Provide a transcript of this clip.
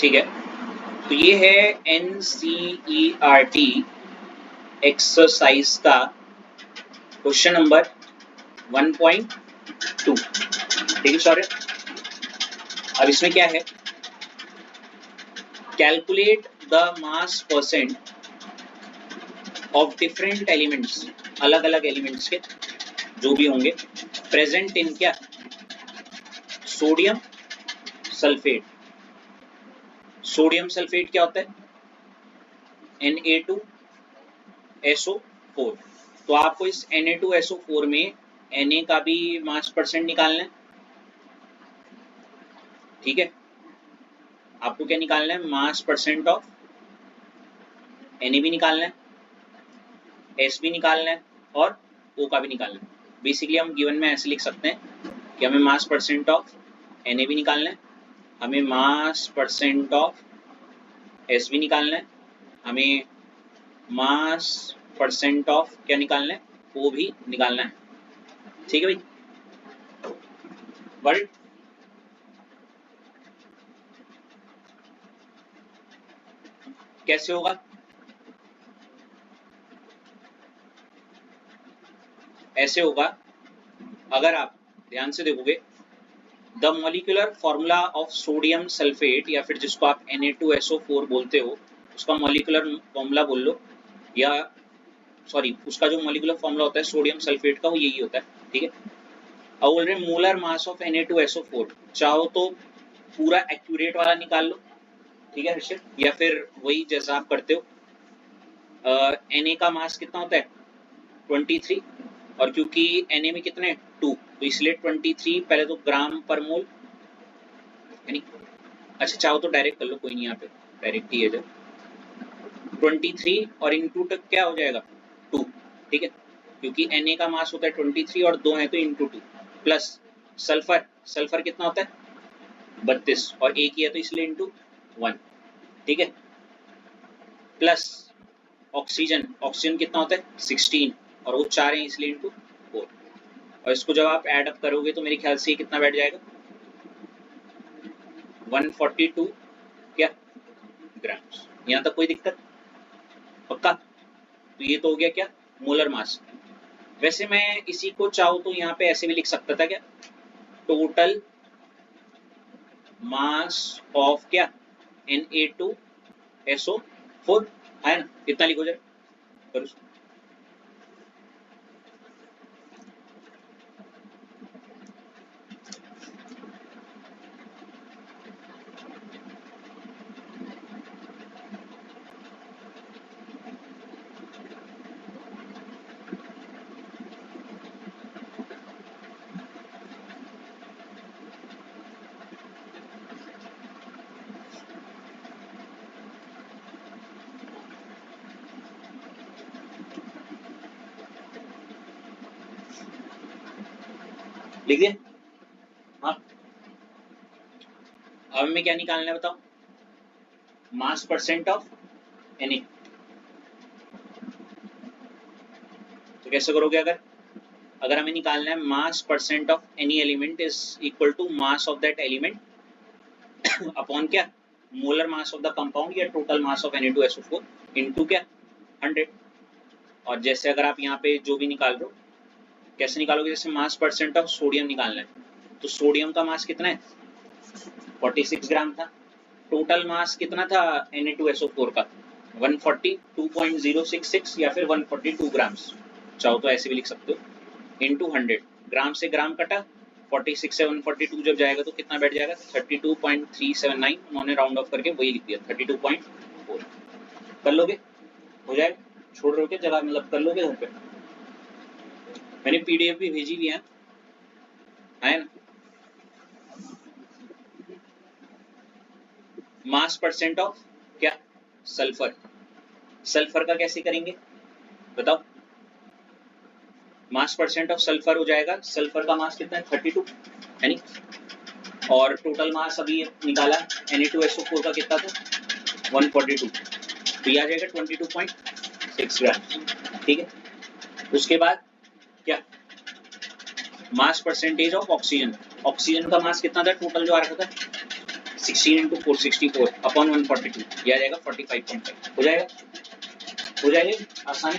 ठीक है, तो ये है NCERT एक्सरसाइज का क्वेश्चन नंबर 1.2। ठीक है सॉरी, अब इसमें क्या है, calculate the mass percent of different elements, अलग अलग एलिमेंट्स के जो भी होंगे, प्रेजेंट इन क्या, सोडियम सल्फेट। सोडियम सल्फेट क्या होता है, Na2SO4। तो आपको इस Na2SO4 में Na का भी मास परसेंट निकालना है। ठीक है, आपको क्या निकालना है, मास परसेंट ऑफ Na भी निकालना है, S भी निकालना है और O का भी निकालना है। बेसिकली हम गिवन में ऐसे लिख सकते हैं कि हमें मास परसेंट ऑफ Na भी निकालना है, हमें मास परसेंट ऑफ S भी निकालना है, हमें मास परसेंट ऑफ क्या निकालना है, O भी निकालना है। ठीक है भाई, वर्ड कैसे होगा, ऐसे होगा। अगर आप ध्यान से देखोगे, the molecular formula of sodium sulphate, या फिर जिसको आप Na2SO4 बोलते हो, उसका मॉलिक्यूलर फॉर्मूला बोल लो, या सॉरी उसका जो मॉलिक्यूलर फॉर्मूला होता है सोडियम सल्फेट का, वो यही होता है। ठीक है, अब बोल रहे मोलर मास ऑफ Na2SO4, चाहो तो पूरा एक्यूरेट वाला निकाल लो। ठीक है ऋषित, या फिर वही जैसा आप करते हो, Na का मास कितना होता है 23, और क्योंकि Na में कितने 2, तो इसलिए 23 पहले तो ग्राम पर मोल, यानी अच्छा चाहो तो डायरेक्ट कर लो, कोई नहीं, यहाँ पे डायरेक्ट ही है जब 23 और इंटू तक क्या हो जाएगा 2। ठीक है, क्योंकि Na का मास होता है 23 और 2 है तो इंटू 2, प्लस सल्फर, सल्फर कितना होता है 32 और एक ही है तो इसलिए इंटू 1। ठीक है, प्लस ऑक्सीजन, ऑक्सीजन कितना होता है 16 और वो 4 है इसलिए इंटू 4। और इसको जब आप ऐड अप करोगे तो मेरे ख्याल से ये कितना बैठ जाएगा 142 क्या ग्राम्स। यहाँ तक कोई दिक्कत पक्का, तो ये तो हो गया क्या मोलर मास। वैसे मैं इसी को चाहूँ तो यहाँ पे ऐसे भी लिख सकता था क्या, टोटल मास ऑफ क्या Na2SO4 है ना, कितना लिखो जरा करो। लिख दिया, हाँ। अब हमें क्या निकालना है बताओ, मास परसेंट ऑफ Na। तो कैसे करोगे, अगर अगर हमें निकालना है mass percent of any element is equal to mass of that element upon क्या molar mass of the compound या total mass of Na2SO4 into क्या 100। और जैसे अगर आप यहाँ पे जो भी निकाल रहे हो, कैसे निकालोगे, जैसे मास परसेंट ऑफ सोडियम निकालना है, तो सोडियम का मास कितना है 46 ग्राम था, टोटल मास कितना था Na2SO4 का 142.066 या फिर 142 ग्राम्स, चाहो तो ऐसे भी लिख सकते हो, इंटू 100। ग्राम से ग्राम कटा, 46 से 142 जब जाएगा तो कितना बैठ जाएगा 32.379, उन्होंने राउंड ऑफ करके वही लिख दिया 32.4। कर लोगे, हो जाएगा, छोड़ रहे हो क्या जगह, मतलब कर लोगे घर पे, मैंने PDF भी भेजी हुई है ना। मास परसेंट ऑफ क्या सल्फर, सल्फर का कैसे करेंगे बताओ, मास परसेंट ऑफ सल्फर हो जाएगा, सल्फर का मास कितना है 32 है नी, और टोटल मास अभी निकाला Na2SO4 का कितना था 142, तो ये आ जाएगा 22.6 ग्राम। ठीक है, उसके बाद क्या mass percentage of oxygen, oxygen का मास कितना था टोटल जो आ रखा था 16 इंटू 464 अपॉन 142, यह आ जाएगा 45.5। हो जाएगा, हो जाएगा आसानी।